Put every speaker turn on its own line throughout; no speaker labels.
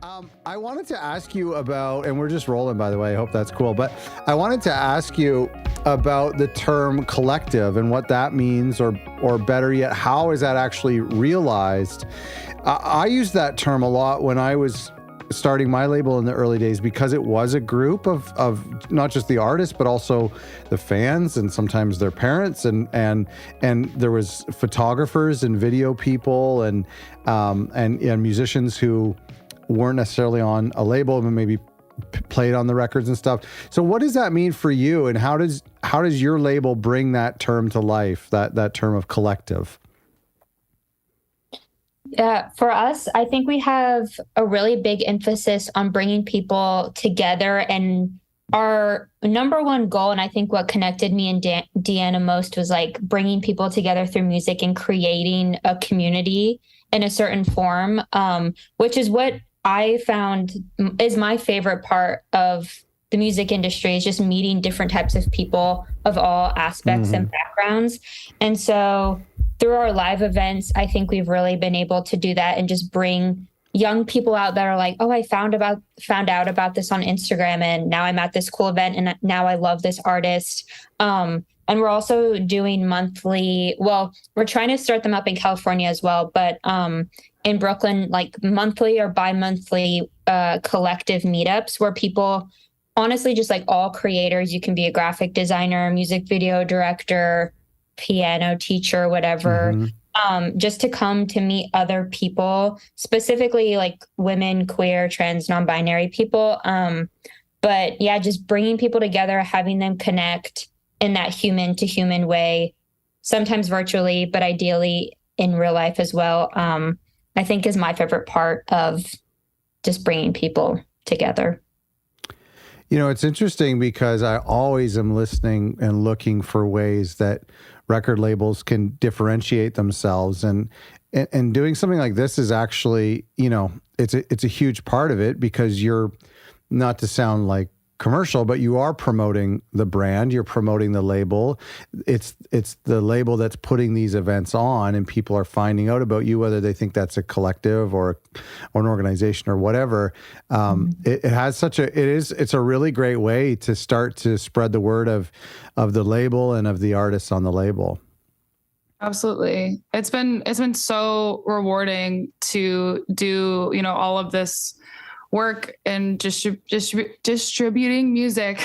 I wanted to ask you about, and we're just rolling, by the way. I hope that's cool. But I wanted to ask you about the term collective and what that means, or better yet, how is that actually realized? I used that term a lot when I was starting my label in the early days because it was a group of not just the artists, but also the fans and sometimes their parents and there was photographers and video people and musicians who weren't necessarily on a label, but maybe played on the records and stuff. So what does that mean for you, and how does your label bring that term to life, that term of collective?
Yeah, for us, I think we have a really big emphasis on bringing people together. And our number one goal, and I think what connected me and Deanna most, was like bringing people together through music and creating a community in a certain form, which is what I found is my favorite part of the music industry, is just meeting different types of people of all aspects and backgrounds. And so through our live events, I think we've really been able to do that and just bring young people out that are like, oh, I found out about this on Instagram, and now I'm at this cool event, and now I love this artist. And we're also doing monthly, well, we're trying to start them up in California as well, but in Brooklyn, like monthly or bi-monthly collective meetups where people, honestly, just like all creators, you can be a graphic designer, music video director, piano teacher, whatever, just to come to meet other people, specifically like women, queer, trans, non-binary people. But yeah, just bringing people together, having them connect in that human to human way, sometimes virtually, but ideally in real life as well, I think is my favorite part of just bringing people together.
You know, it's interesting because I always am listening and looking for ways that record labels can differentiate themselves, and doing something like this is actually, you know, it's a huge part of it, because you're, not to sound like commercial, but you are promoting the brand, you're promoting the label. It's the label that's putting these events on, and people are finding out about you, whether they think that's a collective or an organization or whatever. It has it's a really great way to start to spread the word of the label and of the artists on the label.
Absolutely. It's been so rewarding to do, you know, all of this work and distributing music,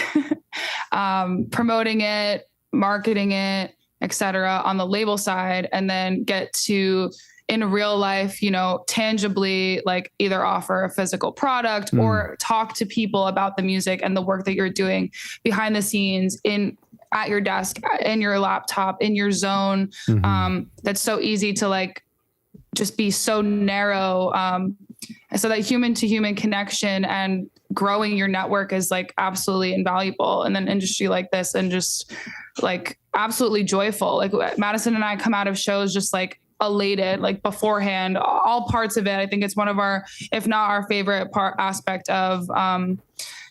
promoting it, marketing it, etc. on the label side, and then get to, in real life, you know, tangibly, like either offer a physical product or talk to people about the music and the work that you're doing behind the scenes, at your desk, in your laptop, in your zone. That's so easy to like just be so narrow. So that human to human connection and growing your network is like absolutely invaluable. And then industry like this, and just like absolutely joyful. Like Madison and I come out of shows just like elated, like beforehand, all parts of it. I think it's one of our, if not our favorite aspect of,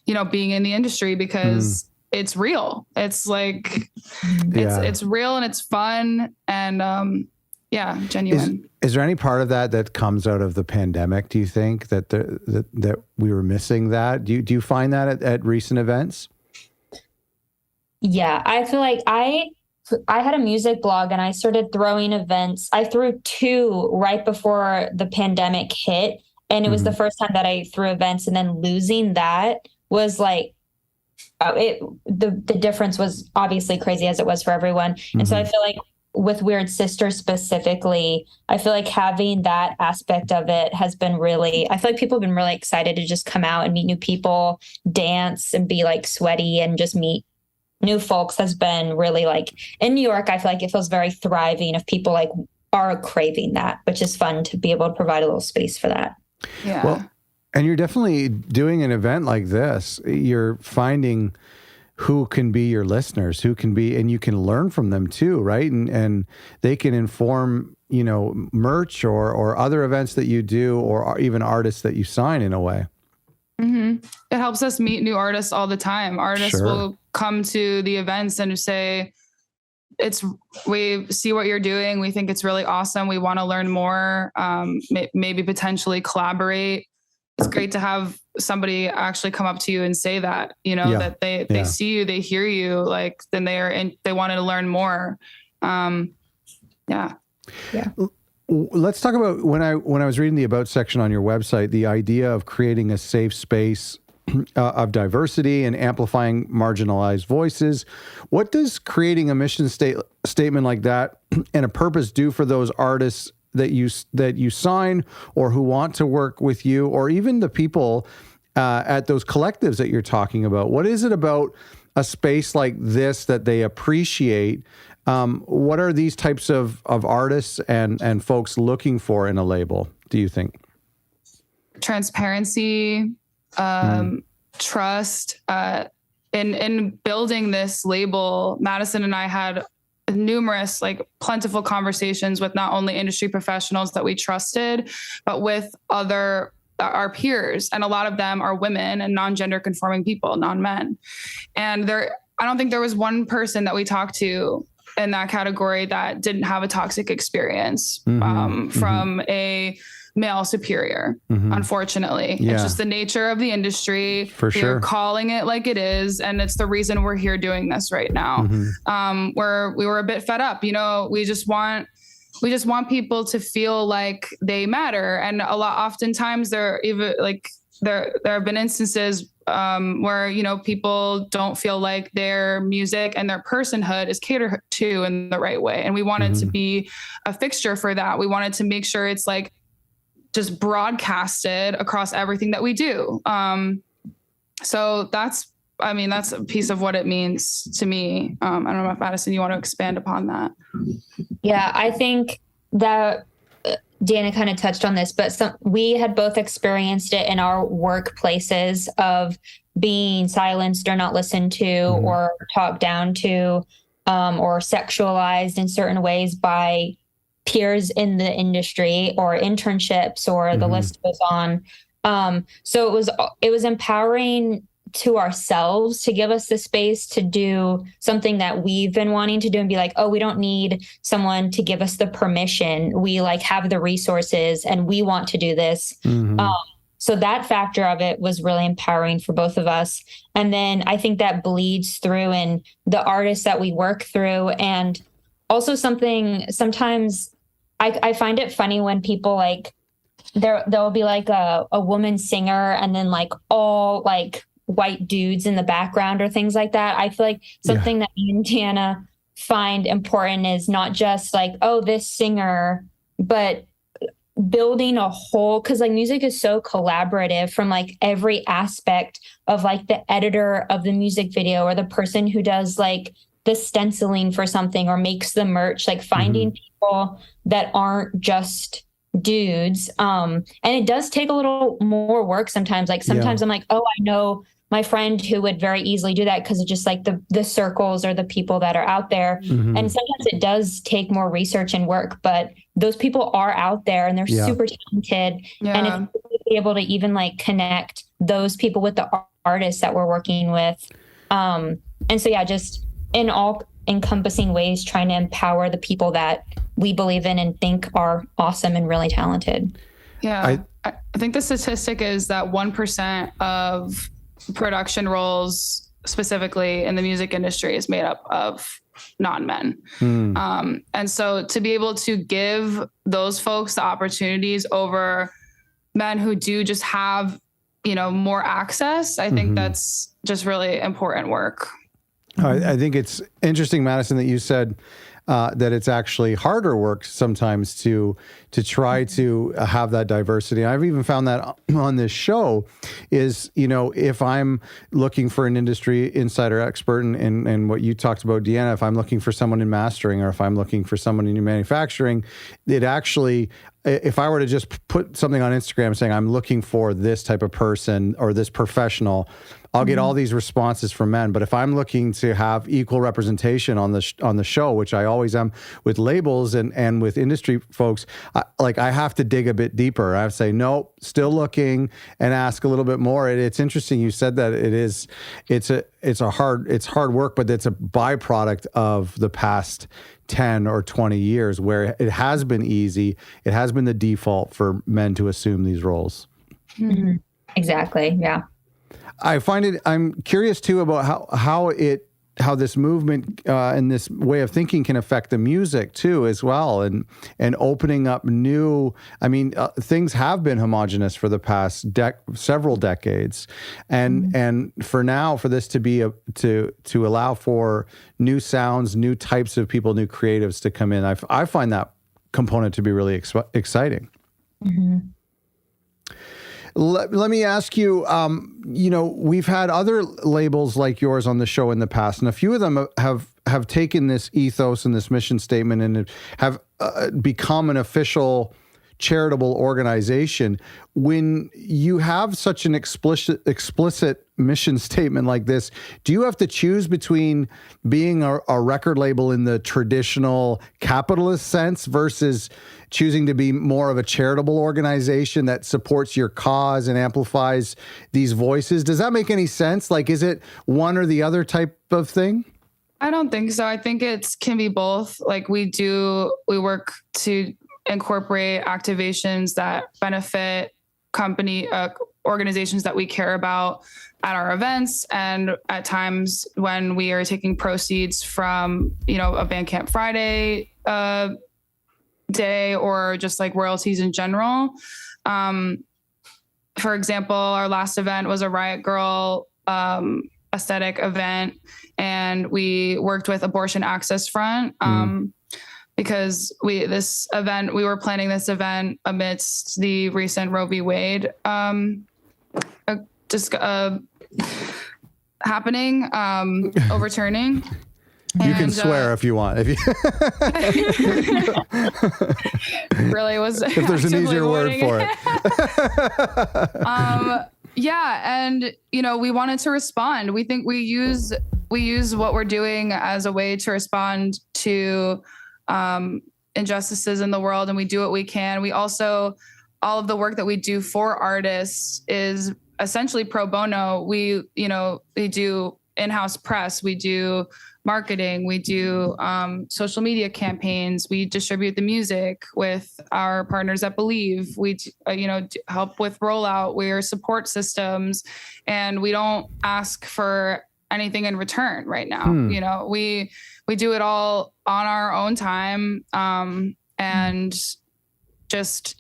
you know, being in the industry, because it's real. It's like, it's real and it's fun. And, yeah, genuine.
Is there any part of that comes out of the pandemic? Do you think that that we were missing that? Do you find that at recent events?
Yeah, I feel like I had a music blog and I started throwing events. I threw two right before the pandemic hit, and it was the first time that I threw events, and then losing that was like, the difference was obviously crazy, as it was for everyone. And so I feel like with Weird Sister specifically, I feel like having that aspect of it has been really, I feel like people have been really excited to just come out and meet new people, dance and be like sweaty and just meet new folks, has been really like, in New York, I feel like it feels very thriving if people like are craving that, which is fun to be able to provide a little space for that.
Yeah.
Well, and you're definitely doing an event like this. You're finding who can be your listeners, who can be, and you can learn from them too, right? And they can inform, you know, merch or other events that you do, or even artists that you sign in a way.
It helps us meet new artists all the time. Artists will come to the events and say, we see what you're doing. We think it's really awesome. We want to learn more, maybe potentially collaborate. it's great to have somebody actually come up to you and say that, that they see you, they hear you, like, then they wanted to learn more.
Let's talk about when I was reading the About section on your website, the idea of creating a safe space of diversity and amplifying marginalized voices. What does creating a mission statement like that and a purpose do for those artists that you sign or who want to work with you, or even the people at those collectives that you're talking about? What is it about a space like this that they appreciate? What are these types of artists and folks looking for in a label, do you think?
Transparency, trust. In building this label, Madison and I had numerous, plentiful conversations with not only industry professionals that we trusted, but with our peers. And a lot of them are women and non-gender conforming people, non-men. And I don't think there was one person that we talked to in that category that didn't have a toxic experience from a male superior, unfortunately. Yeah. It's just the nature of the industry.
For sure.
We're calling it like it is. And it's the reason we're here doing this right now. Where we were a bit fed up, we just want people to feel like they matter. And oftentimes there have been instances where, people don't feel like their music and their personhood is catered to in the right way. And we wanted to be a fixture for that. We wanted to make sure it's just broadcasted across everything that we do. So that's a piece of what it means to me. I don't know if Madison, you want to expand upon that?
Yeah, I think that Dana kind of touched on this, but we had both experienced it in our workplaces of being silenced or not listened to or talked down to or sexualized in certain ways by peers in the industry or internships, or the list goes on. So it was empowering to ourselves to give us the space to do something that we've been wanting to do and be like, oh, we don't need someone to give us the permission. We have the resources and we want to do this. So that factor of it was really empowering for both of us. And then I think that bleeds through in the artists that we work through. And also sometimes I find it funny when people there'll be a woman singer and then all white dudes in the background or things like that. I feel like something that me and Deanna find important is not just this singer, but building a whole, because music is so collaborative from every aspect of the editor of the music video or the person who does the stenciling for something or makes the merch, finding people that aren't just dudes. And it does take a little more work sometimes. Sometimes I'm I know my friend who would very easily do that because of just the circles or the people that are out there. And sometimes it does take more research and work, but those people are out there and they're super talented. And it's to be able to even connect those people with the artists that we're working with. And so, just in all encompassing ways, trying to empower the people that we believe in and think are awesome and really talented.
Yeah. I think the statistic is that 1% of production roles specifically in the music industry is made up of non-men. And so to be able to give those folks the opportunities over men who do just have, more access, I think that's just really important work.
I think it's interesting, Madison, that you said that it's actually harder work sometimes to try to have that diversity. I've even found that on this show is, if I'm looking for an industry insider expert and what you talked about, Deanna, if I'm looking for someone in mastering or if I'm looking for someone in manufacturing, it actually, if I were to just put something on Instagram saying I'm looking for this type of person or this professional, I'll get all these responses from men. But if I'm looking to have equal representation on the show, which I always am with labels and with industry folks, I have to dig a bit deeper. I have to say, no, still looking and ask a little bit more. It's interesting you said that it's hard work, but it's a byproduct of the past 10 or 20 years where it has been easy. It has been the default for men to assume these roles.
Exactly. Yeah.
I'm curious too about how this movement and this way of thinking can affect the music too as well, and opening up new. I mean, things have been homogenous for the past several decades, and for now, for this to be to allow for new sounds, new types of people, new creatives to come in, I find that component to be really exciting.
Mm-hmm.
Let me ask you, we've had other labels like yours on the show in the past, and a few of them have taken this ethos and this mission statement and have become an official charitable organization. When you have such an explicit mission statement like this, do you have to choose between being a record label in the traditional capitalist sense versus choosing to be more of a charitable organization that supports your cause and amplifies these voices? Does that make any sense? Like, is it one or the other type of thing?
I don't think so. I think it can be both. Like we work to incorporate activations that benefit organizations that we care about at our events, and at times when we are taking proceeds from, a Bandcamp Friday day, or just like royalties in general. For example, our last event was a Riot Girl aesthetic event, and we worked with Abortion Access Front. Because we were planning this event amidst the recent Roe v. Wade happening, overturning.
You can swear if you want. If
really was.
If there's an easier word for it.
Yeah, and we wanted to respond. We think we use what we're doing as a way to respond to injustices in the world, and we do what we can. We also, all of the work that we do for artists is essentially pro bono. We do in-house press, we do marketing, we do social media campaigns, we distribute the music with our partners at Believe, we help with rollout, we're support systems, and we don't ask for anything in return right now. We do it all on our own time. And just,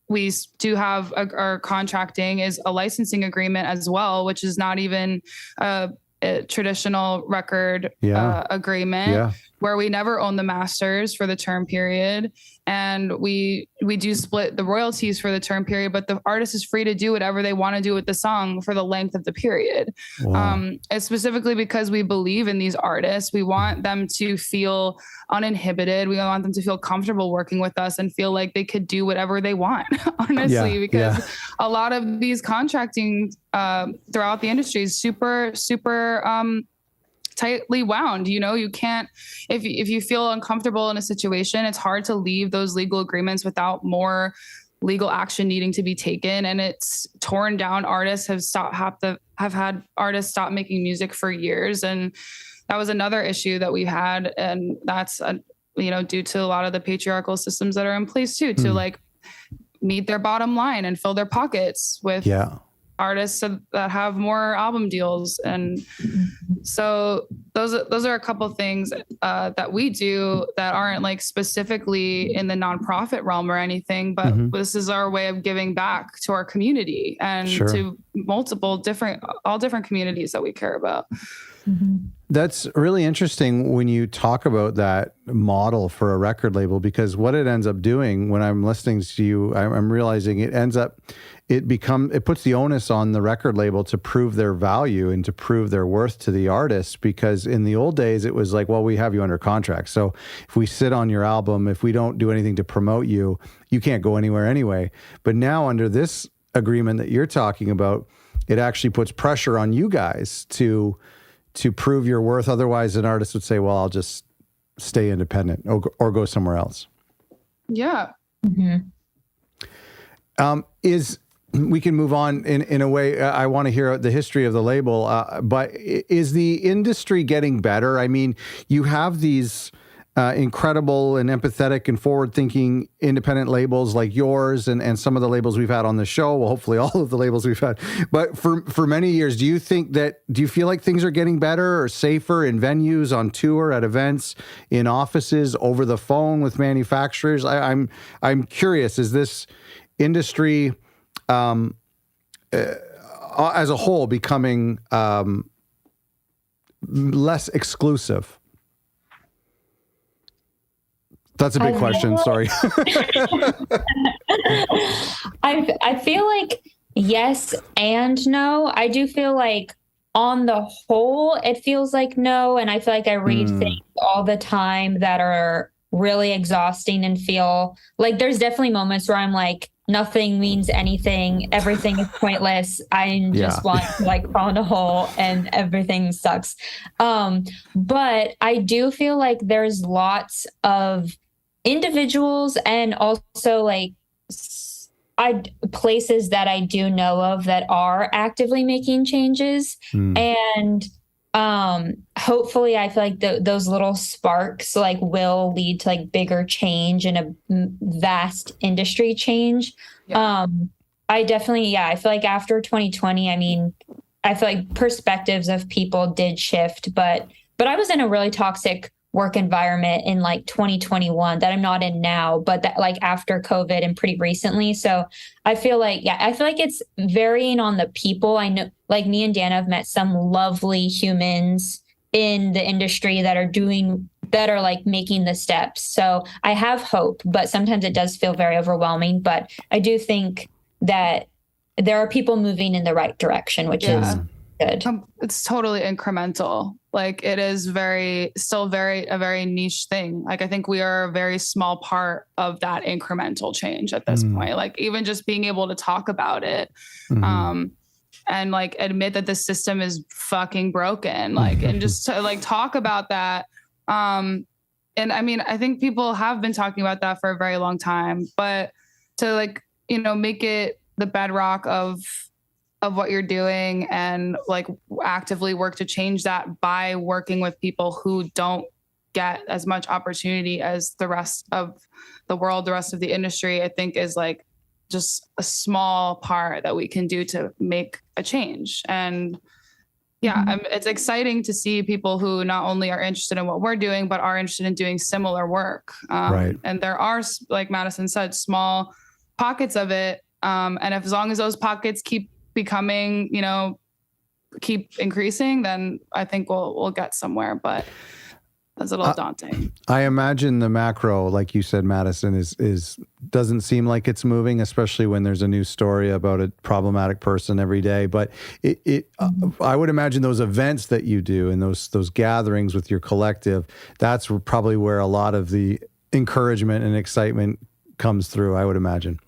we do have our contracting is a licensing agreement as well, which is not even a traditional record agreement, where we never own the masters for the term period. And we do split the royalties for the term period, but the artist is free to do whatever they want to do with the song for the length of the period. Wow. It's specifically because we believe in these artists. We want them to feel uninhibited. We want them to feel comfortable working with us and feel like they could do whatever they want, honestly, because a lot of these contracting throughout the industry is super, super tightly wound. You can't, if you feel uncomfortable in a situation, it's hard to leave those legal agreements without more legal action needing to be taken. And it's torn down. Artists have had artists stop making music for years. And that was another issue that we had. And that's, due to a lot of the patriarchal systems that are in place too, to like meet their bottom line and fill their pockets with artists that have more album deals. And so those are a couple of things that we do that aren't like specifically in the nonprofit realm or anything, but this is our way of giving back to our community and to all different communities that we care about.
That's really interesting when you talk about that model for a record label, because what it ends up doing when I'm listening to you, I'm realizing it puts the onus on the record label to prove their value and to prove their worth to the artist. Because in the old days, it was like, well, we have you under contract. So if we sit on your album, if we don't do anything to promote you, you can't go anywhere anyway. But now under this agreement that you're talking about, it actually puts pressure on you guys to prove your worth. Otherwise, an artist would say, well, I'll just stay independent or go somewhere else.
Yeah.
We can move on in a way. I want to hear the history of the label, but is the industry getting better? I mean, you have these incredible and empathetic and forward-thinking independent labels like yours and some of the labels we've had on the show. Well, hopefully all of the labels we've had. But for many years, do you feel like things are getting better or safer in venues, on tour, at events, in offices, over the phone with manufacturers? I'm curious, is this industry as a whole becoming less exclusive? That's a big question. Sorry.
I feel like yes and no. I do feel like on the whole, it feels like no. And I feel like I read things all the time that are really exhausting and feel like there's definitely moments where I'm like, nothing means anything. Everything is pointless. I just want to like fall in a hole and everything sucks. But I do feel like there's lots of individuals and also like places that I do know of that are actively making changes. And hopefully I feel like those little sparks like will lead to like bigger change and a vast industry change. I definitely, I feel like after 2020, I mean, I feel like perspectives of people did shift, but I was in a really toxic work environment in like 2021 that I'm not in now, but that like after COVID and pretty recently. So I feel like, it's varying on the people. I know like me and Dana have met some lovely humans in the industry that are like making the steps. So I have hope, but sometimes it does feel very overwhelming. But I do think that there are people moving in the right direction, which is good.
It's totally incremental. Like it is still a very niche thing. Like I think we are a very small part of that incremental change at this point. Like even just being able to talk about it, and like admit that the system is fucking broken, like, and just to like talk about that. And I mean, I think people have been talking about that for a very long time, but to like, make it the bedrock of what you're doing and like actively work to change that by working with people who don't get as much opportunity as the rest of the world, the rest of the industry, I think is like just a small part that we can do to make a change. And it's exciting to see people who not only are interested in what we're doing, but are interested in doing similar work.
Right.
And there are, like Madison said, small pockets of it. And as long as those pockets keep becoming, keep increasing, then I think we'll get somewhere, but that's a little daunting.
I imagine the macro, like you said, Madison, is doesn't seem like it's moving, especially when there's a new story about a problematic person every day. But I would imagine those events that you do and those gatherings with your collective, that's probably where a lot of the encouragement and excitement comes through, I would imagine.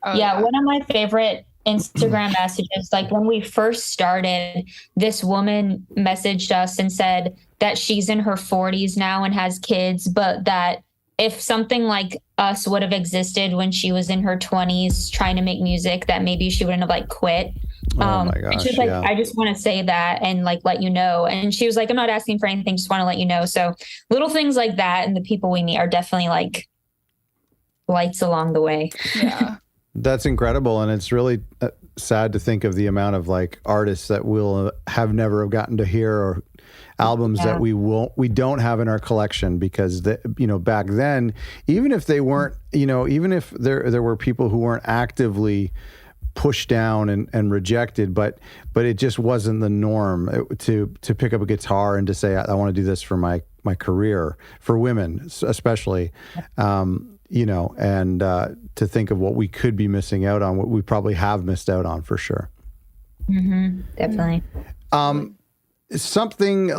One of my favorite Instagram messages, like when we first started, this woman messaged us and said that she's in her 40s now and has kids, but that if something like us would have existed when she was in her 20s trying to make music, that maybe she wouldn't have like quit.
Oh my gosh,
and she was like, I just want to say that and like let you know. And she was like, I'm not asking for anything, just want to let you know. So little things like that and the people we meet are definitely like lights along the way.
Yeah.
That's incredible. And it's really sad to think of the amount of like artists that we'll have never have gotten to hear, or albums that we don't have in our collection because back then, even if they weren't, even if there were people who weren't actively pushed down and rejected, but it just wasn't the norm to pick up a guitar and to say, I want to do this for my career, for women especially. And to think of what we could be missing out on, what we probably have missed out on for sure.
Definitely.
Something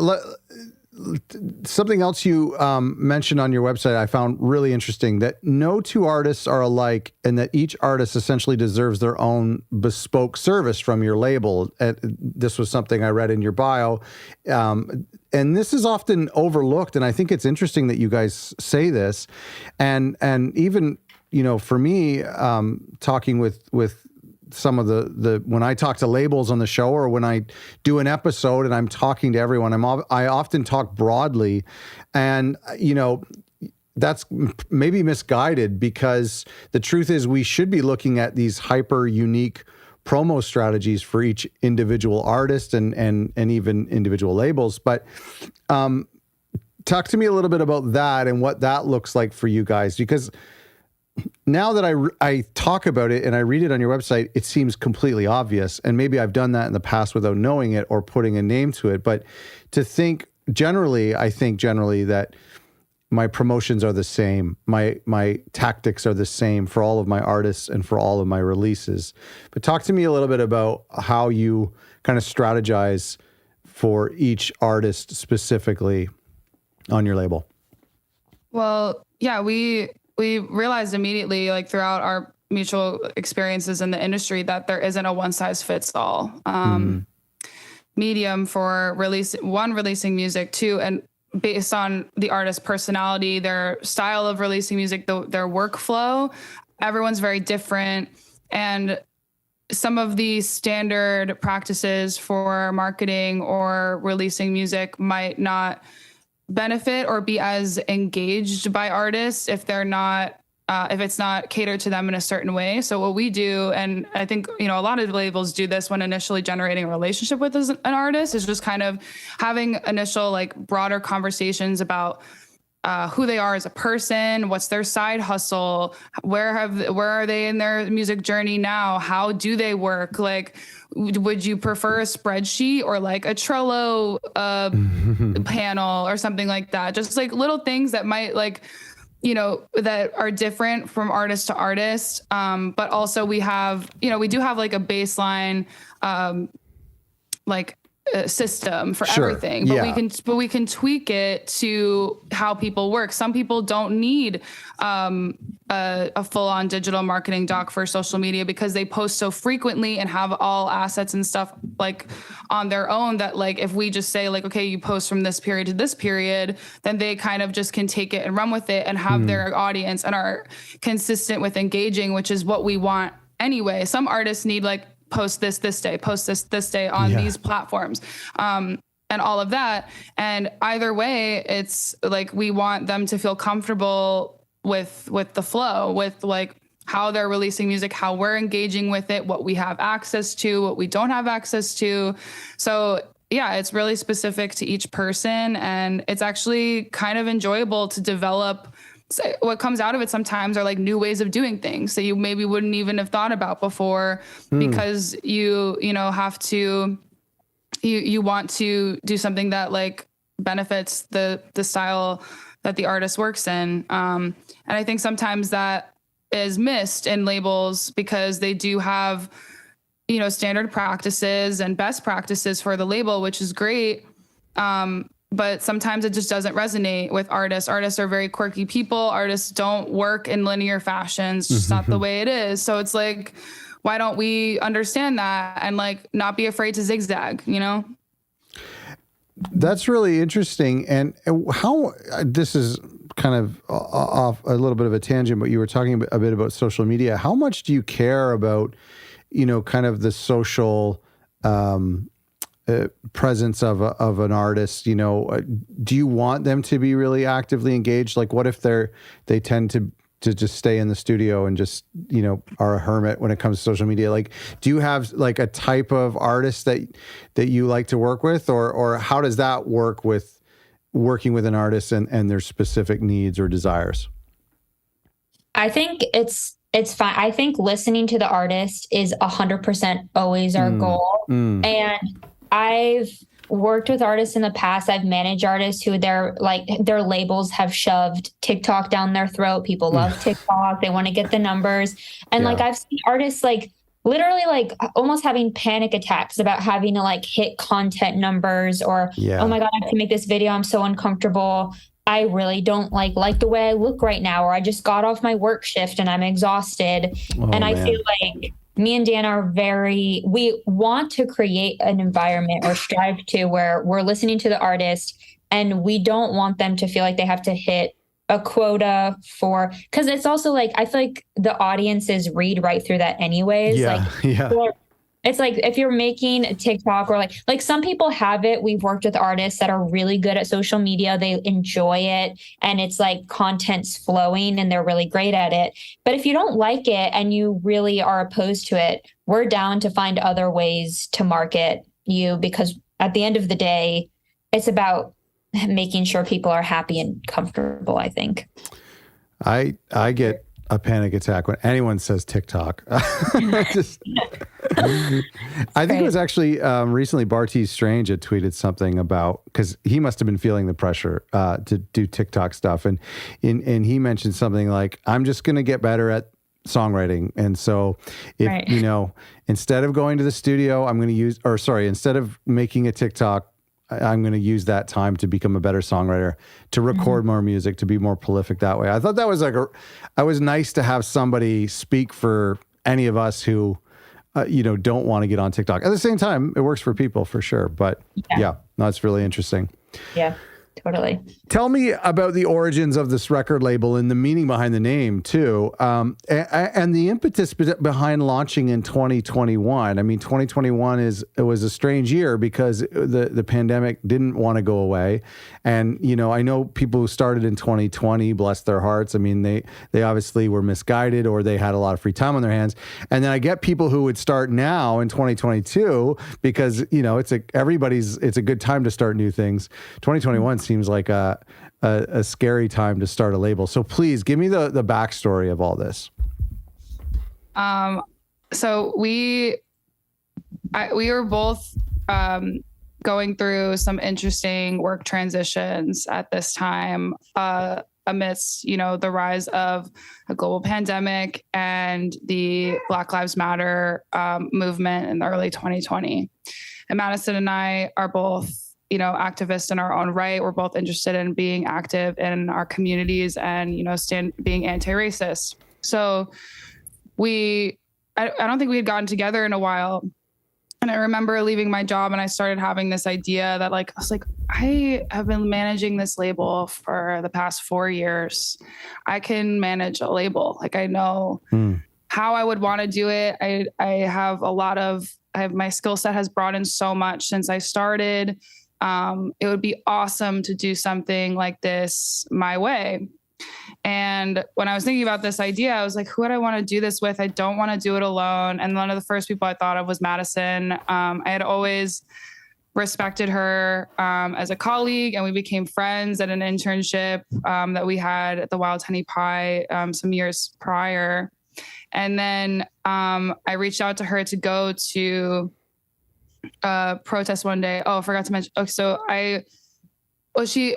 else you mentioned on your website I found really interesting, that no two artists are alike and that each artist essentially deserves their own bespoke service from your label. This was something I read in your bio. And this is often overlooked, and I think it's interesting that you guys say this. And even, for me, talking with some of the when I talk to labels on the show, or when I do an episode and I'm talking to everyone, I often talk broadly, and that's maybe misguided, because the truth is we should be looking at these hyper unique promo strategies for each individual artist and even individual labels. But talk to me a little bit about that and what that looks like for you guys, because now that I talk about it and I read it on your website, it seems completely obvious. And maybe I've done that in the past without knowing it or putting a name to it. But I think generally that my promotions are the same. My tactics are the same for all of my artists and for all of my releases. But talk to me a little bit about how you kind of strategize for each artist specifically on your label.
Well, yeah, we realized immediately, like throughout our mutual experiences in the industry, that there isn't a one size fits all medium for releasing music, two, and based on the artist's personality, their style of releasing music, their workflow, everyone's very different. And some of the standard practices for marketing or releasing music might not benefit or be as engaged by artists if they're not if it's not catered to them in a certain way. So what we do, and I think, a lot of labels do this when initially generating a relationship with an artist, is just kind of having initial, like, broader conversations about who they are as a person, what's their side hustle, where are they in their music journey now, how do they work, like, would you prefer a spreadsheet or like a Trello panel or something like that? Just like little things that might, like, that are different from artist to artist. But also we do have like a baseline, system for everything, but we can tweak it to how people work. Some people don't need a full-on digital marketing doc for social media because they post so frequently and have all assets and stuff like on their own, that, like, if we just say, like, okay, you post from this period to this period, then they kind of just can take it and run with it and have their audience and are consistent with engaging, which is what we want anyway. Some artists need, like, post this day, post this day on these platforms, and all of that. And either way, it's like, we want them to feel comfortable with the flow, with, like, how they're releasing music, how we're engaging with it, what we have access to, what we don't have access to. So yeah, it's really specific to each person, and it's actually kind of enjoyable to develop. So what comes out of it sometimes are, like, new ways of doing things that you maybe wouldn't even have thought about before, because you have to, you want to do something that, like, benefits the style that the artist works in. And I think sometimes that is missed in labels because they do have, standard practices and best practices for the label, which is great. But sometimes it just doesn't resonate with artists. Artists are very quirky people. Artists don't work in linear fashion. It's just not the way it is. So it's like, why don't we understand that and, like, not be afraid to zigzag,
That's really interesting. And how, this is kind of off a little bit of a tangent, but you were talking a bit about social media. How much do you care about, kind of the social presence of an artist? Do you want them to be really actively engaged? Like, what if they tend to just stay in the studio and just, are a hermit when it comes to social media? Like, do you have, like, a type of artist that you like to work with, or how does that work with working with an artist and their specific needs or desires?
I think it's fine. I think listening to the artist is 100% always our goal. And I've worked with artists in the past. I've managed artists who their labels have shoved TikTok down their throat. People love TikTok. They want to get the numbers. And like, I've seen artists, like, literally, like, almost having panic attacks about having to, like, hit content numbers, or, oh my God, I have to make this video. I'm so uncomfortable. I really don't like the way I look right now, or I just got off my work shift and I'm exhausted. I feel like me and Dan we want to create an environment, or strive to, where we're listening to the artist and we don't want them to feel like they have to hit a quota for, because it's also like, I feel like the audiences read right through that anyways.
Yeah.
Like,
Yeah.
it's like if you're making a TikTok or like some people have it. We've worked with artists that are really good at social media. They enjoy it and it's like content's flowing and they're really great at it. But if you don't like it and you really are opposed to it, we're down to find other ways to market you, because at the end of the day, it's about making sure people are happy and comfortable, I think.
I get a panic attack when anyone says TikTok. I think it was actually recently Bartees Strange had tweeted something about, because he must have been feeling the pressure to do TikTok stuff, and he mentioned something like, "I'm just going to get better at songwriting, and so if instead of going to the studio, I'm going to instead of making a TikTok, I'm going to use that time to become a better songwriter, to record more music, to be more prolific that way." I thought that was I was nice to have somebody speak for any of us who, don't want to get on TikTok. At the same time, it works for people for sure. But that's really interesting.
Yeah, totally.
Tell me about the origins of this record label and the meaning behind the name too, and the impetus behind launching in 2021. I mean, 2021 was a strange year because the pandemic didn't want to go away, and I know people who started in 2020, bless their hearts. I mean, they obviously were misguided or they had a lot of free time on their hands, and then I get people who would start now in 2022 because it's a good time to start new things. 2021 seems like a scary time to start a label. So please give me the backstory of all this.
So we were both going through some interesting work transitions at this time, amidst, the rise of a global pandemic and the Black Lives Matter movement in the early 2020. And Madison and I are both activists in our own right. We're both interested in being active in our communities and, being anti-racist. So I don't think we had gotten together in a while. And I remember leaving my job and I started having this idea that I was like, I have been managing this label for the past 4 years. I can manage a label. I know how I would want to do it. My skill set has broadened so much since I started. It would be awesome to do something like this my way. And when I was thinking about this idea, I was like, who would I want to do this with? I don't want to do it alone. And one of the first people I thought of was Madison. I had always respected her as a colleague, and we became friends at an internship that we had at the Wild Honey Pie some years prior. And then I reached out to her to go to protest one day. Oh, I forgot to mention. Okay, so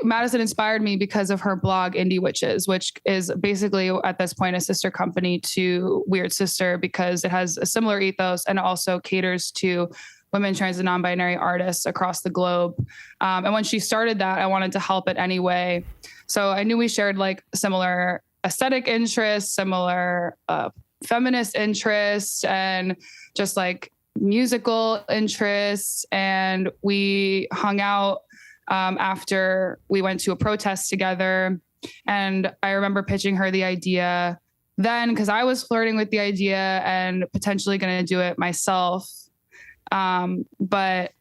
Madison inspired me because of her blog Indie Witches, which is basically at this point a sister company to Weird Sister, because it has a similar ethos and also caters to women, trans, and non-binary artists across the globe. And when she started that, I wanted to help it anyway. So I knew we shared similar aesthetic interests, similar feminist interests, and just musical interests. And we hung out after we went to a protest together. And I remember pitching her the idea then, because I was flirting with the idea and potentially going to do it myself. But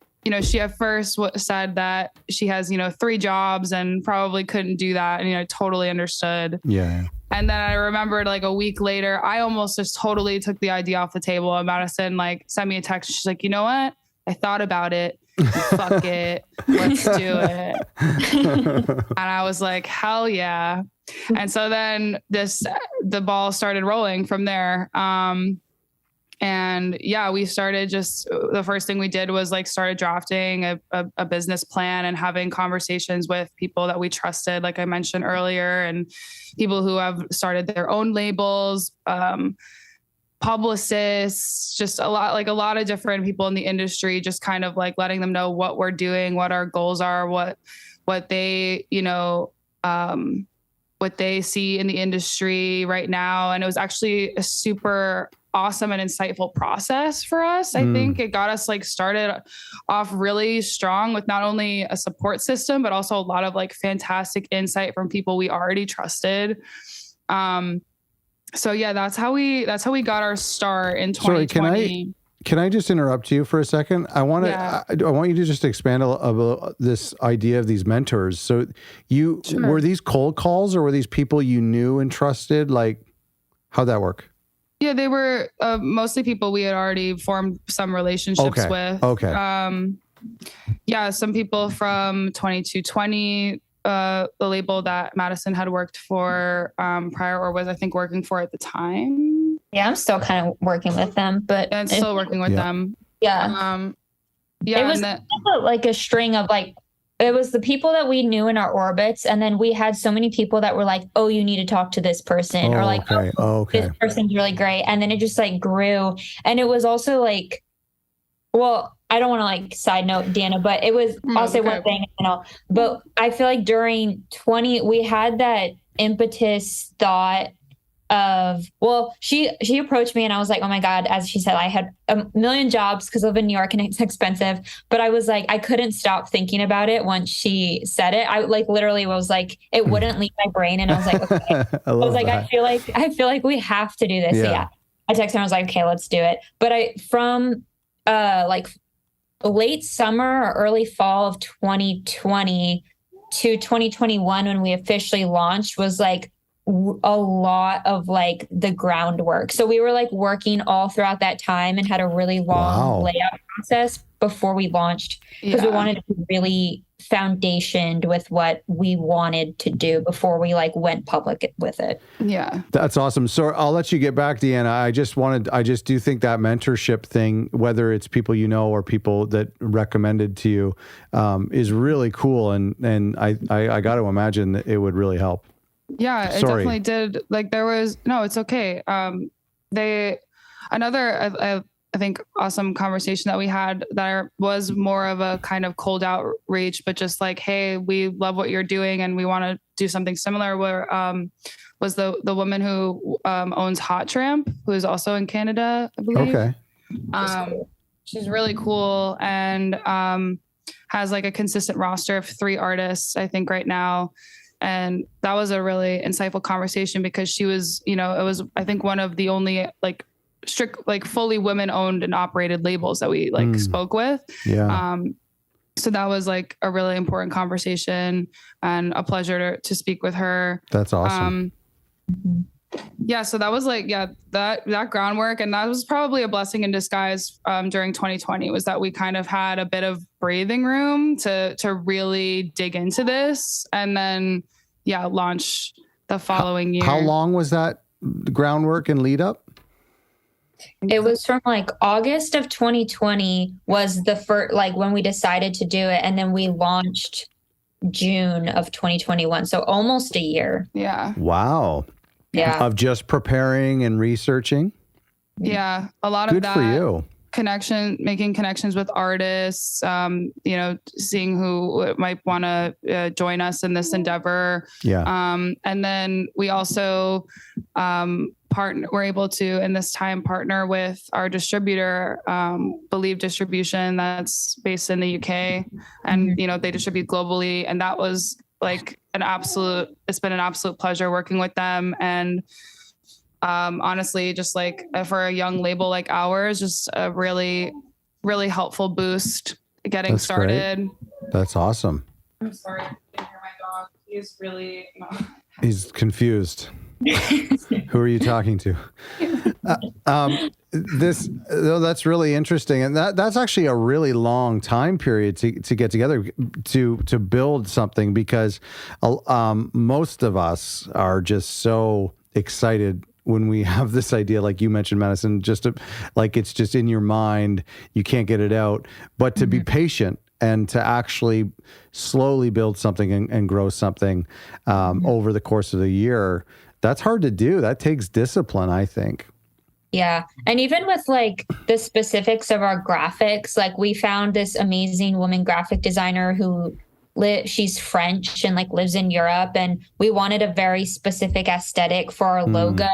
she at first said that she has 3 jobs and probably couldn't do that. And I totally understood.
Yeah.
And then I remembered a week later, I almost just totally took the idea off the table. And Madison sent me a text. She's like, you know what? I thought about it. Fuck it. Let's do it. And I was like, hell yeah. And so then the ball started rolling from there. And we started the first thing we did was started drafting a business plan and having conversations with people that we trusted, like I mentioned earlier, and people who have started their own labels, publicists, just a lot of different people in the industry, just kind of letting them know what we're doing, what our goals are, what they, what they see in the industry right now. And it was actually a super awesome and insightful process for us. I think it got us like started off really strong with not only a support system, but also a lot of like fantastic insight from people we already trusted. So yeah, that's how we got our start in 2020.
Sorry, can I just interrupt you for a second? I want you to just expand about this idea of these mentors. So were these cold calls, or were these people you knew and trusted? Like, how'd that work?
Yeah, they were mostly people we had already formed some relationships with.
Okay.
Yeah, some people from 2220, the label that Madison had worked for prior, or was I think working for at the time.
Yeah, I'm still kind of working with them, but
and still working with them.
Yeah.
Yeah.
It was like a string of like, it was the people that we knew in our orbits. And then we had so many people that were like, oh, you need to talk to this person, or like, this person's really great. And then it just like grew. And it was also like, well, I don't want to like side note Deanna, but it was also one thing, but I feel like during we had that impetus thought of, well, she approached me and I was like, oh my God, as she said, I had a million jobs because I live in New York and it's expensive. But I was like, I couldn't stop thinking about it once she said it. I like literally was like, it wouldn't leave my brain. And I was like, okay. I was like, I feel like we have to do this. Yeah. So yeah. I texted her, I was like, okay, let's do it. But from like late summer or early fall of 2020 to 2021, when we officially launched, was like a lot of like the groundwork. So we were like working all throughout that time and had a really long layout process before we launched, because we wanted to be really foundationed with what we wanted to do before we like went public with it.
Yeah.
That's awesome. So I'll let you get back, Deanna. I just do think that mentorship thing, whether it's people you know or people that recommended to you, is really cool. And I got to imagine that it would really help.
Yeah, it definitely did. Like it's okay. I think awesome conversation that we had that was more of a kind of cold outreach, but just like, hey, we love what you're doing and we want to do something similar. Where was the woman who owns Hot Tramp, who is also in Canada, I believe.
Okay.
She's really cool and has like a consistent roster of 3 artists, I think, right now. And that was a really insightful conversation because she was, it was, I think, one of the only like strict, like fully women owned and operated labels that we like spoke with.
Yeah.
So that was like a really important conversation and a pleasure to speak with her.
That's awesome.
Yeah. So that was like, that groundwork. And that was probably a blessing in disguise during 2020, was that we kind of had a bit of breathing room to really dig into this and then, launch the following year.
How long was that groundwork and lead up?
It was from like August of 2020 was the first, like when we decided to do it. And then we launched June of 2021. So almost a year.
Yeah.
Wow.
Yeah.
Of just preparing and researching.
Yeah. A lot
Good
of that.
For you.
Making connections with artists, seeing who might want to join us in this endeavor.
Yeah.
And then we also we're able to, in this time, partner with our distributor, Believe Distribution, that's based in the UK, and, they distribute globally. And that was like it's been an absolute pleasure working with them. And honestly, just like for a young label like ours, just a really, really helpful boost getting started.
Great. That's awesome.
I'm sorry, I can hear my dog. He's really...
He's confused. Who are you talking to? That's really interesting. And that's actually a really long time period to get together to build something, because most of us are just so excited when we have this idea, like you mentioned, Madison, like it's just in your mind, you can't get it out, but to be patient and to actually slowly build something and grow something over the course of the year, that's hard to do. That takes discipline, I think.
Yeah. And even with like the specifics of our graphics, like we found this amazing woman graphic designer who she's French and like lives in Europe, and we wanted a very specific aesthetic for our logo,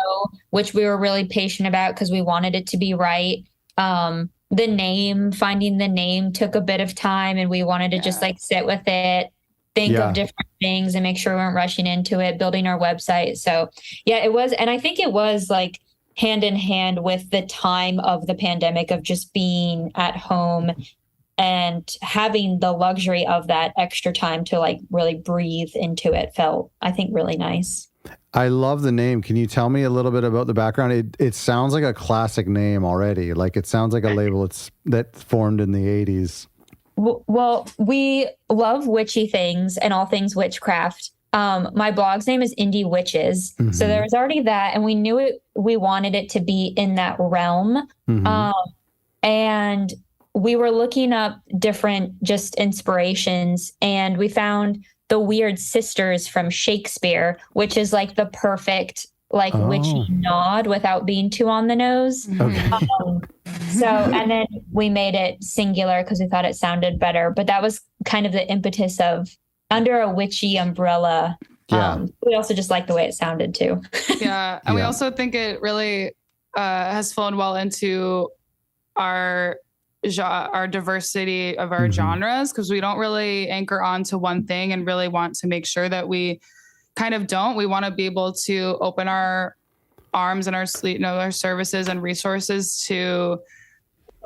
which we were really patient about because we wanted it to be right. Finding the name took a bit of time, and we wanted to just like sit with it, think of different things and make sure we weren't rushing into it, building our website. So yeah, it was. And I think it was like hand in hand with the time of the pandemic of just being at home and having the luxury of that extra time to like really breathe into it felt, I think, really nice.
I love the name. Can you tell me a little bit about the background? It sounds like a classic name already. Like it sounds like a label that formed in the 80s.
Well, we love witchy things and all things witchcraft. My blog's name is Indie Witches. So there was already that, and we knew we wanted it to be in that realm. And we were looking up different just inspirations, and we found the Weird Sisters from Shakespeare, which is like the perfect like witchy nod without being too on the nose.
Okay.
And then we made it singular because we thought it sounded better. But that was kind of the impetus of under a witchy umbrella. We also just like the way it sounded too.
And we also think it really has flown well into our diversity of our genres, because we don't really anchor on to one thing and really want to make sure that we kind of don't. We want to be able to open our arms and our services and resources to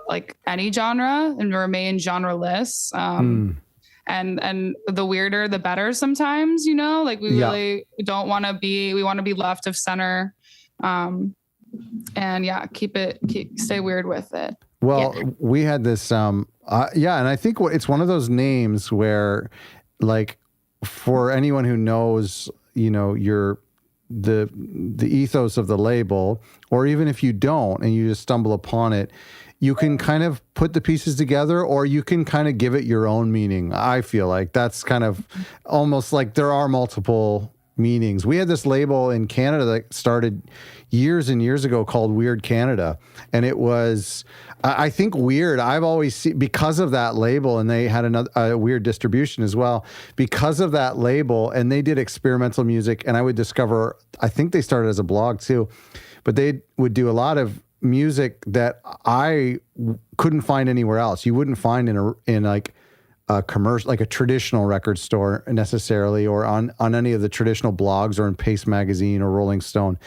like any genre and remain genreless. And the weirder, the better sometimes, like we really don't want to we want to be left of center. And stay weird with it.
Well, we had this, and I think it's one of those names where, like, for anyone who knows, the ethos of the label, or even if you don't and you just stumble upon it, you can kind of put the pieces together, or you can kind of give it your own meaning. I feel like that's kind of almost like there are multiple meanings. We had this label in Canada that started years and years ago called Weird Canada. And it was, I think weird, I've always seen, because of that label, and they had a weird distribution as well, because of that label, and they did experimental music, and I would discover, I think they started as a blog too, but they would do a lot of music that I couldn't find anywhere else. You wouldn't find in like a commercial, like a traditional record store necessarily, or on any of the traditional blogs, or in Paste Magazine or Rolling Stone.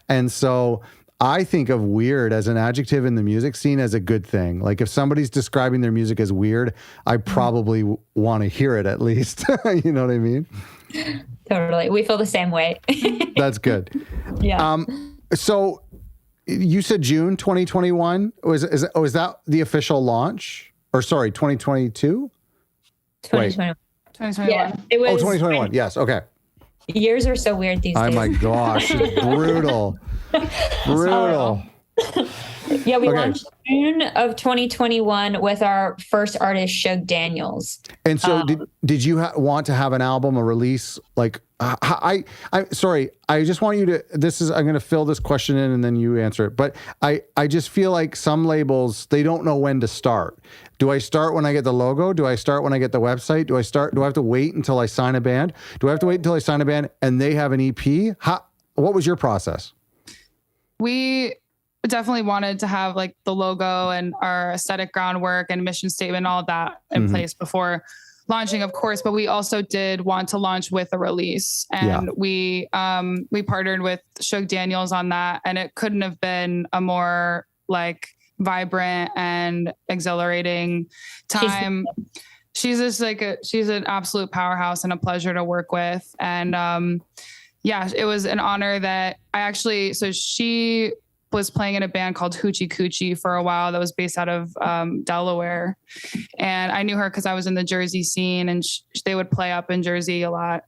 And so I think of weird as an adjective in the music scene as a good thing. Like if somebody's describing their music as weird, I probably want to hear it at least. You know what I mean?
Totally. We feel the same way.
That's good.
Yeah.
So you said June 2021. Is that the official launch? Or sorry, 2022?
2021.
2021.
Yeah, it was.
2021. Yes. Okay.
Years are so weird these days.
Oh my gosh. It's brutal. Brutal.
Yeah, we launched June of 2021 with our first artist, Shug Daniels.
And so did you want to have an album, a release? Like, I sorry, I just want you to, I'm going to fill this question in and then you answer it. But I just feel like some labels, they don't know when to start. Do I start when I get the logo? Do I start when I get the website? Do I have to wait until I sign a band? Do I have to wait until I sign a band and they have an EP? What was your process?
We definitely wanted to have like the logo and our aesthetic groundwork and mission statement, all of that in place before launching, of course, but we also did want to launch with a release, and we partnered with Shug Daniels on that, and it couldn't have been a more like vibrant and exhilarating time. She's just like she's an absolute powerhouse and a pleasure to work with. And it was an honor that she was playing in a band called Hoochie Coochie for a while that was based out of Delaware. And I knew her because I was in the Jersey scene, and they would play up in Jersey a lot.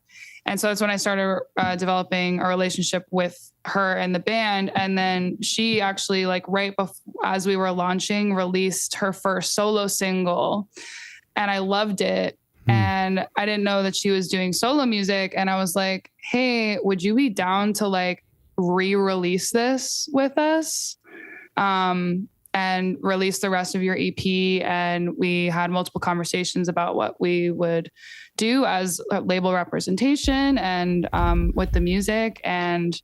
And so that's when I started developing a relationship with her and the band. And then she actually, like right before, as we were launching, released her first solo single, and I loved it. And I didn't know that she was doing solo music. And I was like, hey, would you be down to like re-release this with us? and release the rest of your EP. And we had multiple conversations about what we would do as a label representation and with the music. And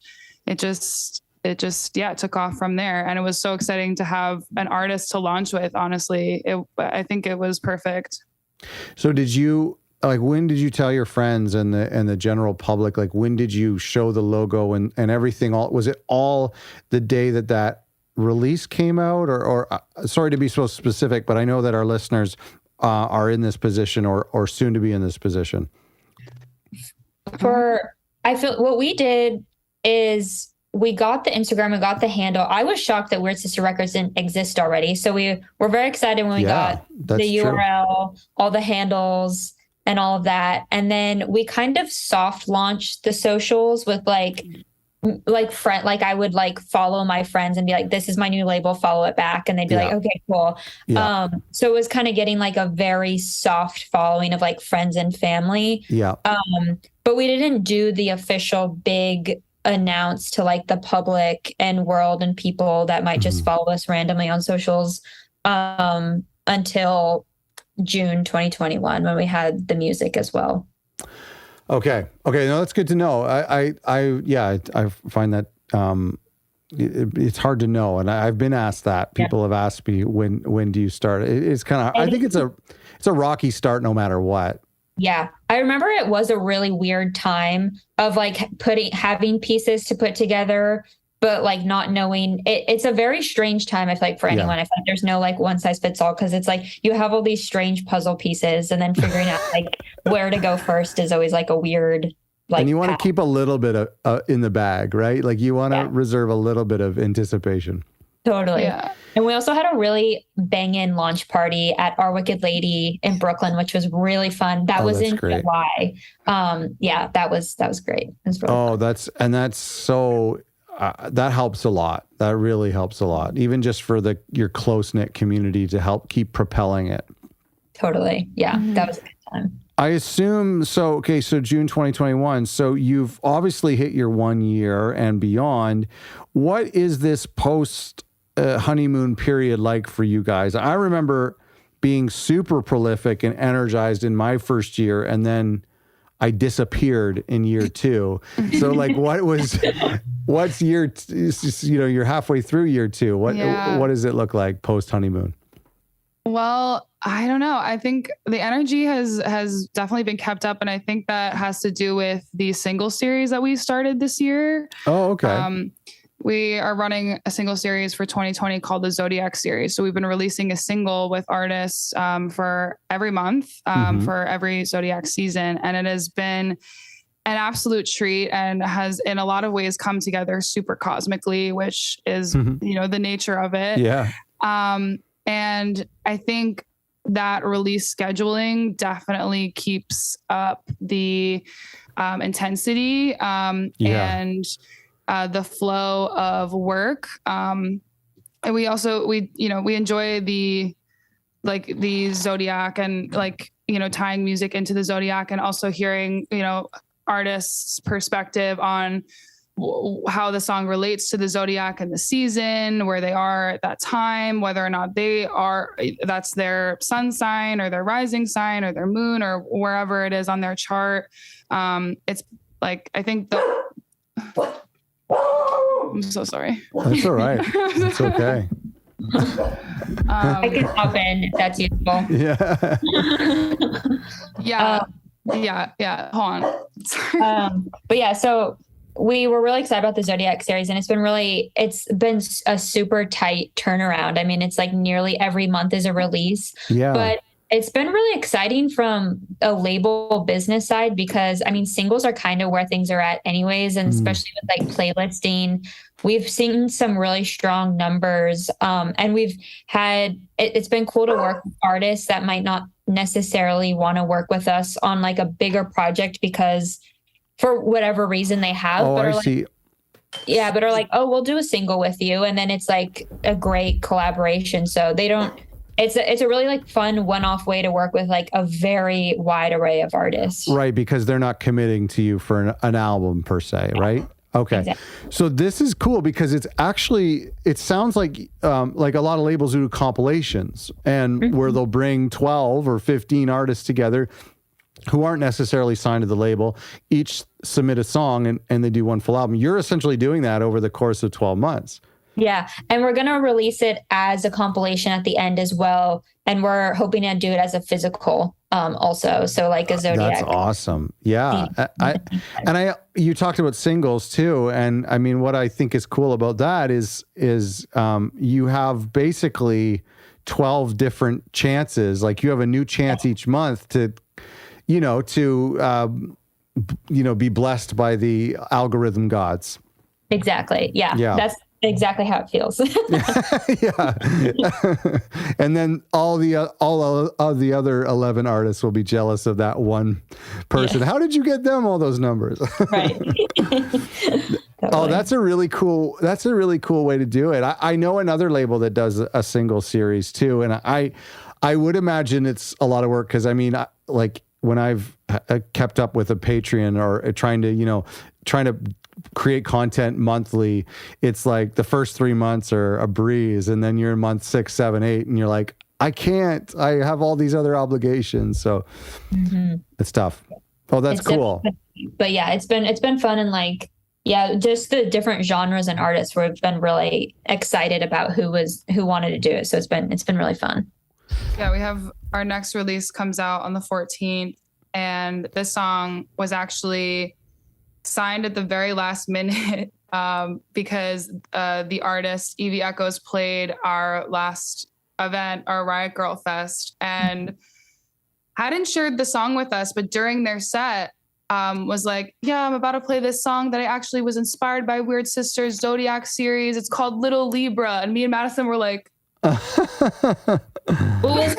it just took off from there. And it was so exciting to have an artist to launch with. Honestly, I think it was perfect.
So when did you tell your friends and the general public, like when did you show the logo and everything? Was it all the day that release came out, or sorry to be so specific, but I know that our listeners are in this position or soon to be in this position?
I feel what we did is we got the Instagram, we got the handle. I was shocked that Weird Sister Records didn't exist already. So we were very excited when we got the URL, all the handles and all of that. And then we kind of soft launched the socials with like I would like follow my friends and be like, this is my new label, follow it back. And they'd be like, okay, cool. Yeah. So it was kind of getting like a very soft following of like friends and family.
Yeah.
But we didn't do the official big announce to like the public and world and people that might just follow us randomly on socials until June 2021 when we had the music as well.
Okay. No, that's good to know. I find that it's hard to know, and I've been asked that. People have asked me when do you start? It's kind of. I think it's a rocky start no matter what.
Yeah, I remember it was a really weird time of like having pieces to put together, but like not knowing. It's a very strange time. I feel like for anyone, I feel like there's no like one size fits all, because it's like you have all these strange puzzle pieces, and then figuring out like where to go first is always like a weird. Like,
and you want to keep a little bit of in the bag, right? Like you want to reserve a little bit of anticipation.
Totally. Yeah. And we also had a really banging launch party at Our Wicked Lady in Brooklyn, which was really fun. That was in July. That was great. It was really fun.
That's so that helps a lot. That really helps a lot, even just for your close-knit community to help keep propelling it.
Totally. Yeah. That was a good time.
I assume so. Okay. So June 2021. So you've obviously hit your 1 year and beyond. What is this post honeymoon period like for you guys? I remember being super prolific and energized in my first year, and then I disappeared in year 2. So like, what's year, you're halfway through year 2. What does it look like post honeymoon?
Well, I don't know. I think the energy has definitely been kept up, and I think that has to do with the single series that we started this year.
Oh, okay.
We are running a single series for 2020 called the Zodiac series. So we've been releasing a single with artists for every month for every Zodiac season. And it has been an absolute treat and has in a lot of ways come together super cosmically, which is, the nature of it.
Yeah.
And I think that release scheduling definitely keeps up the intensity and the flow of work. And we enjoy the Zodiac and tying music into the Zodiac, and also hearing, artists' perspective on how the song relates to the Zodiac and the season, where they are at that time, whether or not that's their sun sign or their rising sign or their moon or wherever it is on their chart. It's like, I think I'm so sorry.
That's all right. It's okay.
I can hop in if that's useful.
Yeah. Hold on.
But yeah, so we were really excited about the Zodiac series, and it's been a super tight turnaround. I mean, it's like nearly every month is a release. Yeah. But it's been really exciting from a label business side, because I mean, singles are kind of where things are at anyways. And especially with like playlisting, we've seen some really strong numbers. And it's been cool to work with artists that might not necessarily want to work with us on like a bigger project because for whatever reason they have.
Oh, I see.
Yeah, but are like, oh, we'll do a single with you. And then it's like a great collaboration. So it's a really like fun one-off way to work with like a very wide array of artists.
Right, because they're not committing to you for an album per se, right? Okay.
Exactly.
So this is cool because it sounds like a lot of labels do compilations and where they'll bring 12 or 15 artists together who aren't necessarily signed to the label, each submit a song and they do one full album. You're essentially doing that over the course of 12 months.
Yeah. And we're going to release it as a compilation at the end as well. And we're hoping to do it as a physical also. So like a Zodiac.
That's awesome. Yeah. You talked about singles too. And I mean, what I think is cool about that is you have basically 12 different chances. Like you have a new chance each month to be blessed by the algorithm gods.
Exactly. Yeah. That's exactly how it feels.
Yeah. And then all of the other 11 artists will be jealous of that one person. Yeah. How did you get them all those numbers?
Right.
Oh, that's a really cool way to do it. I know another label that does a single series too. And I would imagine it's a lot of work because I mean, like when I've kept up with a Patreon or trying to create content monthly, it's like the first 3 months are a breeze, and then you're in month 6, 7, 8, and you're like, I have all these other obligations. So it's tough. Oh, that's cool.
But yeah, it's been fun, and like, yeah, just the different genres and artists we've been really excited about who wanted to do it. So it's been really fun.
Yeah, we have our next release comes out on the 14th, and this song was actually signed at the very last minute because the artist Evie Echoes played our last event, our Riot Girl Fest, and hadn't shared the song with us, but during their set was like, yeah, I'm about to play this song that I actually was inspired by Weird Sisters Zodiac series. It's called Little Libra. And me and Madison were like,
Well, it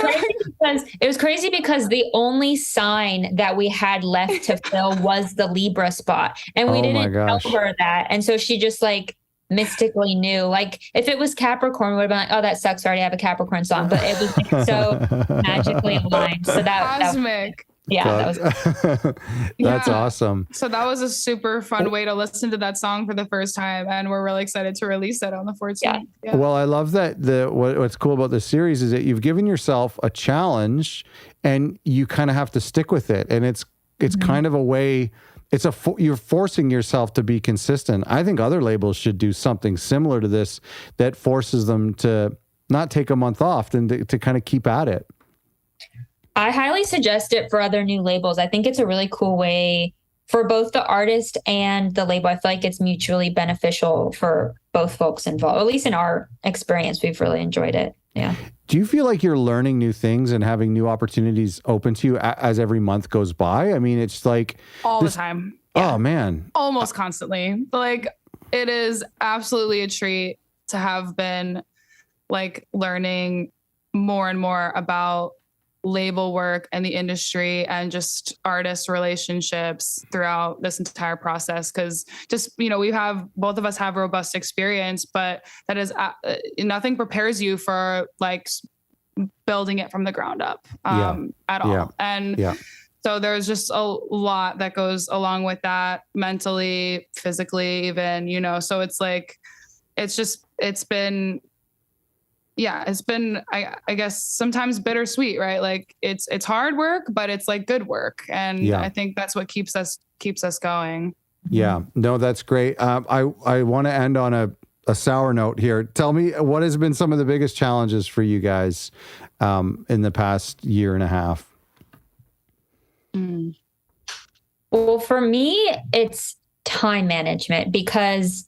was crazy because the only sign that we had left to fill was the Libra spot, and we didn't tell her that, and so she just like mystically knew. Like if it was Capricorn, we would have been like, "Oh, that sucks. I already have a Capricorn song," but it was like, so magically aligned. So that
cosmic.
That was
that's awesome.
So that was a super fun way to listen to that song for the first time, and we're really excited to release it on the 14th.
Yeah. Well, I love that what's cool about this series is that you've given yourself a challenge and you kind of have to stick with it, and it's kind of a way. You're forcing yourself to be consistent. I think other labels should do something similar to this that forces them to not take a month off and to kind of keep at it.
I highly suggest it for other new labels. I think it's a really cool way for both the artist and the label. I feel like it's mutually beneficial for both folks involved. At least in our experience, we've really enjoyed it. Yeah.
Do you feel like you're learning new things and having new opportunities open to you as every month goes by? I mean, it's like
all the time.
Yeah. Oh man.
Almost constantly. Like it is absolutely a treat to have been like learning more and more about label work and the industry and just artist relationships throughout this entire process. Cause just, both of us have robust experience, but that is nothing prepares you for like building it from the ground up at all. Yeah. And so there's just a lot that goes along with that mentally, physically, even, so it's like, it's been, I guess sometimes bittersweet, right? Like it's hard work, but it's like good work. And I think that's what keeps us going.
Yeah, no, that's great. I want to end on a sour note here. Tell me, what has been some of the biggest challenges for you guys in the past year and a half?
Well, for me, it's time management because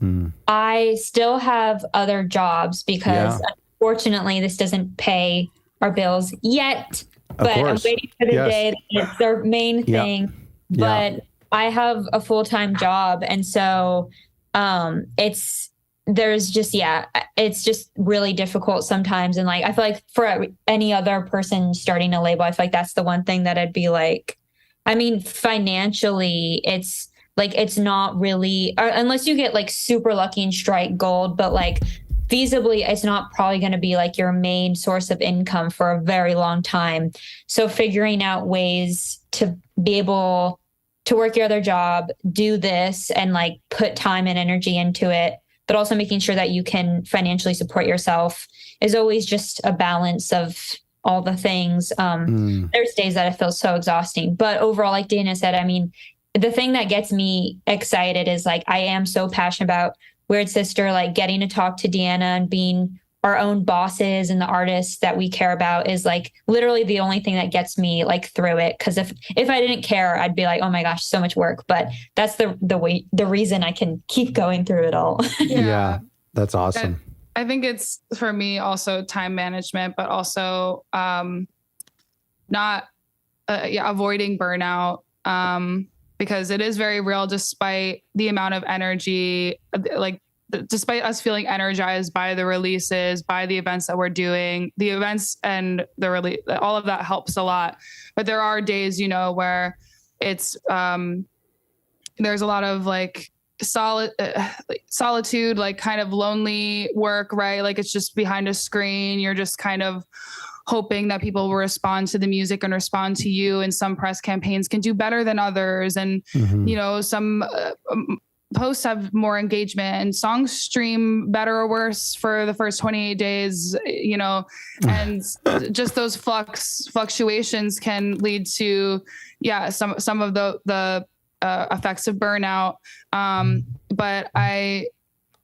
I still have other jobs because fortunately, this doesn't pay our bills yet, but I'm waiting for the day that it's their main thing. But I have a full-time job. And so it's just really difficult sometimes. And like, I feel like for any other person starting a label, I feel like that's the one thing that I'd be like, I mean, financially, it's like, it's not really, unless you get like super lucky and strike gold, but like, feasibly, it's not probably going to be like your main source of income for a very long time. So figuring out ways to be able to work your other job, do this, and like put time and energy into it, but also making sure that you can financially support yourself is always just a balance of all the things. There's days that it feels so exhausting, but overall, like Dana said, I mean, the thing that gets me excited is like, I am so passionate about Weird Sister, like getting to talk to Deanna and being our own bosses and the artists that we care about is like literally the only thing that gets me like through it. Cause if I didn't care, I'd be like, oh my gosh, so much work. But that's the reason I can keep going through it all.
Yeah, that's awesome.
I think it's for me also time management, but also not avoiding burnout because it is very real despite the amount of energy, like despite us feeling energized by the releases, by the events that we're doing, the events and the release, all of that helps a lot. But there are days, you know, where it's, there's a lot of like solitude, like kind of lonely work, right? Like it's just behind a screen. You're just kind of hoping that people will respond to the music and respond to you. And some press campaigns can do better than others. And, you know, some, posts have more engagement and songs stream better or worse for the first 28 days, you know, and just those fluctuations can lead to, some of the effects of burnout. But I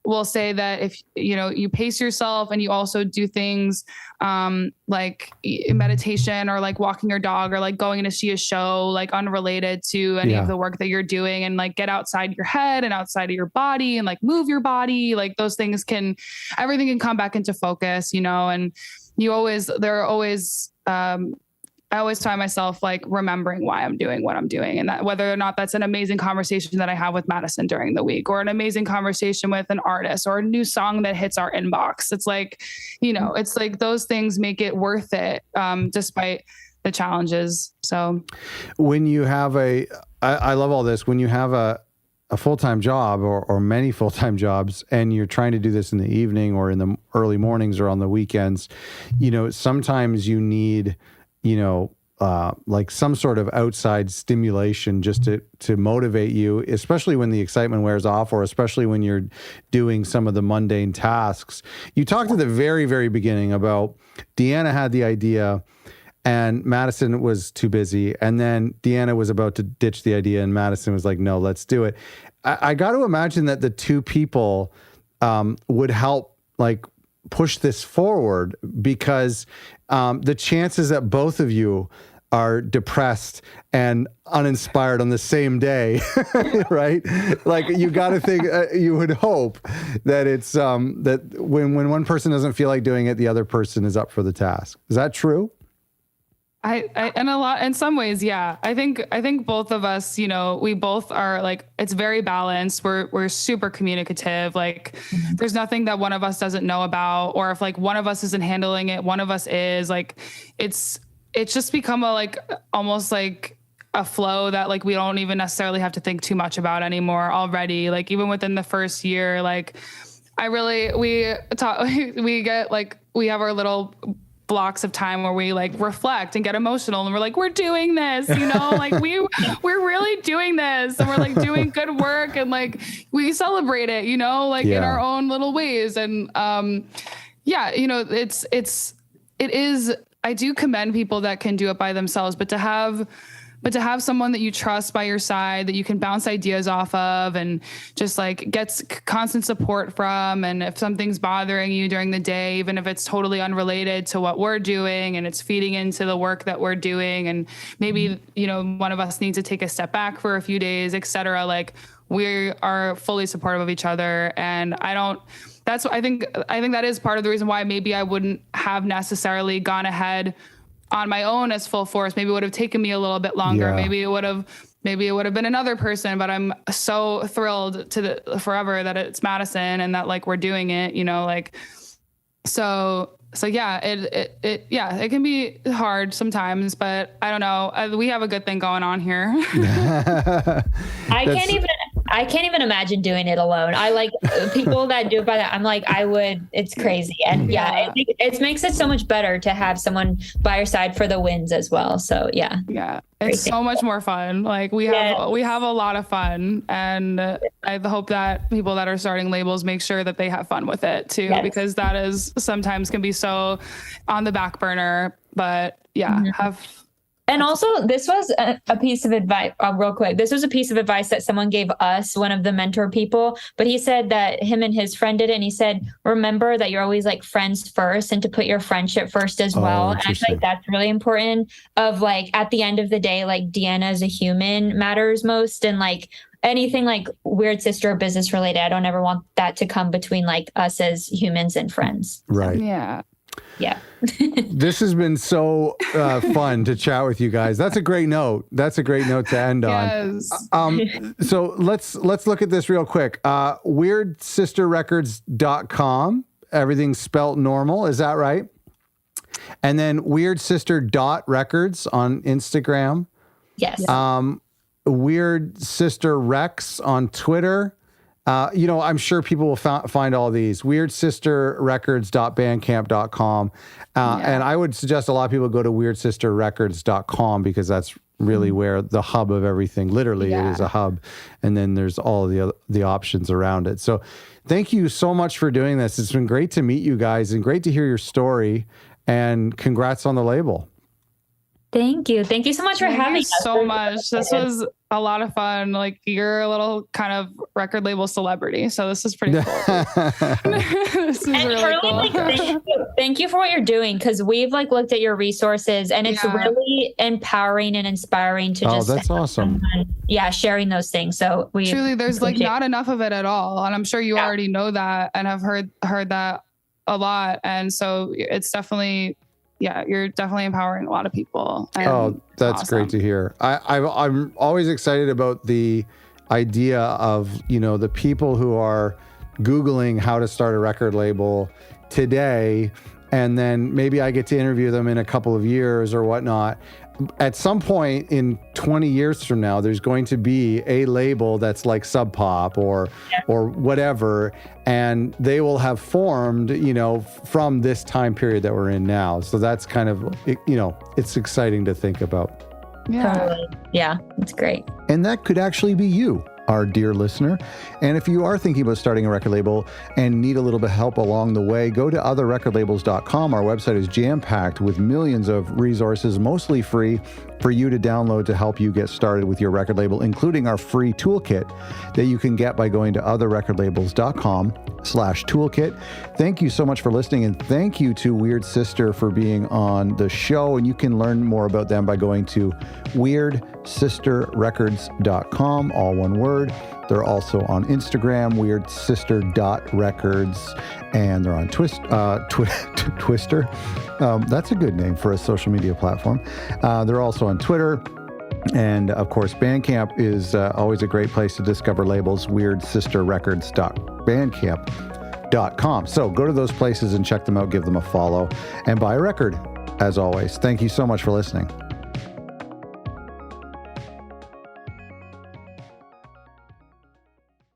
will say that if, you know, you pace yourself and you also do things like meditation or like walking your dog or like going to see a show, like unrelated to any of the work that you're doing, and like get outside your head and outside of your body and like move your body, like those things everything can come back into focus, you know, and I always find myself like remembering why I'm doing what I'm doing, and that whether or not that's an amazing conversation that I have with Madison during the week, or an amazing conversation with an artist, or a new song that hits our inbox. It's like, you know, it's like those things make it worth it, despite the challenges. So
when you have I love all this, when you have a full-time job or many full-time jobs, and you're trying to do this in the evening or in the early mornings or on the weekends, you know, sometimes you need, you know, like some sort of outside stimulation just to motivate you, especially when the excitement wears off, or especially when you're doing some of the mundane tasks. You talked at the very, very beginning about Deanna had the idea and Madison was too busy. And then Deanna was about to ditch the idea and Madison was like, no, let's do it. I got to imagine that the two people would help like push this forward, because the chances that both of you are depressed and uninspired on the same day, right? Like you got to think, you would hope that it's that when one person doesn't feel like doing it, the other person is up for the task. Is that true?
In some ways, yeah. I think both of us, you know, we both are like, it's very balanced. We're super communicative. Like there's nothing that one of us doesn't know about, or if like one of us isn't handling it, one of us is. Like it's just become almost like a flow that like we don't even necessarily have to think too much about anymore already. Like even within the first year, like we have our little blocks of time where we like reflect and get emotional, and we're like, we're doing this, you know, like we're really doing this, and we're like doing good work, and like we celebrate it, you know, like in our own little ways. And you know, it is, I do commend people that can do it by themselves, but to have someone that you trust by your side, that you can bounce ideas off of and just like gets constant support from. And if something's bothering you during the day, even if it's totally unrelated to what we're doing and it's feeding into the work that we're doing, and maybe, you know, one of us needs to take a step back for a few days, et cetera. Like we are fully supportive of each other. And I think that is part of the reason why maybe I wouldn't have necessarily gone ahead on my own as full force. Maybe it would have taken me a little bit longer. Yeah. Maybe it would have been another person, but I'm so thrilled forever that it's Madison and that like we're doing it, you know, like, so yeah, it can be hard sometimes, but I don't know. We have a good thing going on here.
I I can't even imagine doing it alone. I like people that do it by that. I'm like, it's crazy. And it makes it so much better to have someone by your side for the wins as well. So yeah.
Yeah. It's so much more fun. Like we have a lot of fun, and I hope that people that are starting labels make sure that they have fun with it too, because that is sometimes can be so on the back burner, but
And also, this was a piece of advice, real quick. This was a piece of advice that someone gave us, one of the mentor people. But he said that him and his friend did it. And he said, remember that you're always like friends first, and to put your friendship first as well. And I feel like that's really important. Of like, at the end of the day, like Deanna as a human matters most. And like anything like Weird Sister or business related, I don't ever want that to come between like us as humans and friends.
Right.
Yeah.
Yeah.
This has been so fun to chat with you guys. That's a great note. That's a great note to end on. So let's look at this real quick. WeirdSisterRecords.com. Everything's spelt normal. Is that right? And then WeirdSister.Records on Instagram.
Yes.
Weird Sister Rex on Twitter. I'm sure people will find all these. WeirdSisterRecords.bandcamp.com. And I would suggest a lot of people go to WeirdSisterRecords.com, because that's really where the hub of everything, literally it is a hub. And then there's all the options around it. So thank you so much for doing this. It's been great to meet you guys and great to hear your story, and congrats on the label.
Thank you. Thank you so much for having us.
So much. This was a lot of fun. Like, you're a little kind of record label celebrity, so this is pretty cool. This is really cool.
Thank you for what you're doing, because we've like looked at your resources, and it's really empowering and inspiring to just.
Oh, that's awesome.
Sharing those things. So we
truly, there's like not enough of it at all, and I'm sure you already know that and have heard that a lot, and so it's definitely. Yeah, you're definitely empowering a lot of people.
That's awesome. Great to hear. I'm always excited about the idea of, the people who are Googling how to start a record label today, and then maybe I get to interview them in a couple of years or whatnot. At some point in 20 years from now, there's going to be a label that's like Sub Pop or whatever, and they will have formed, from this time period that we're in now. So that's kind of, it's exciting to think about.
Yeah.
Totally. Yeah, it's great.
And that could actually be you, our dear listener. And if you are thinking about starting a record label and need a little bit of help along the way, go to otherrecordlabels.com. Our website is jam-packed with millions of resources, mostly free, for you to download to help you get started with your record label, including our free toolkit that you can get by going to otherrecordlabels.com/toolkit. Thank you so much for listening, and thank you to Weird Sister for being on the show. And you can learn more about them by going to WeirdSisterRecords.com, all one word. They're also on Instagram, WeirdSister.Records, and they're on Twister. That's a good name for a social media platform. They're also on Twitter. And of course, Bandcamp is always a great place to discover labels, WeirdSisterRecords.bandcamp.com. So go to those places and check them out, give them a follow, and buy a record. As always, thank you so much for listening.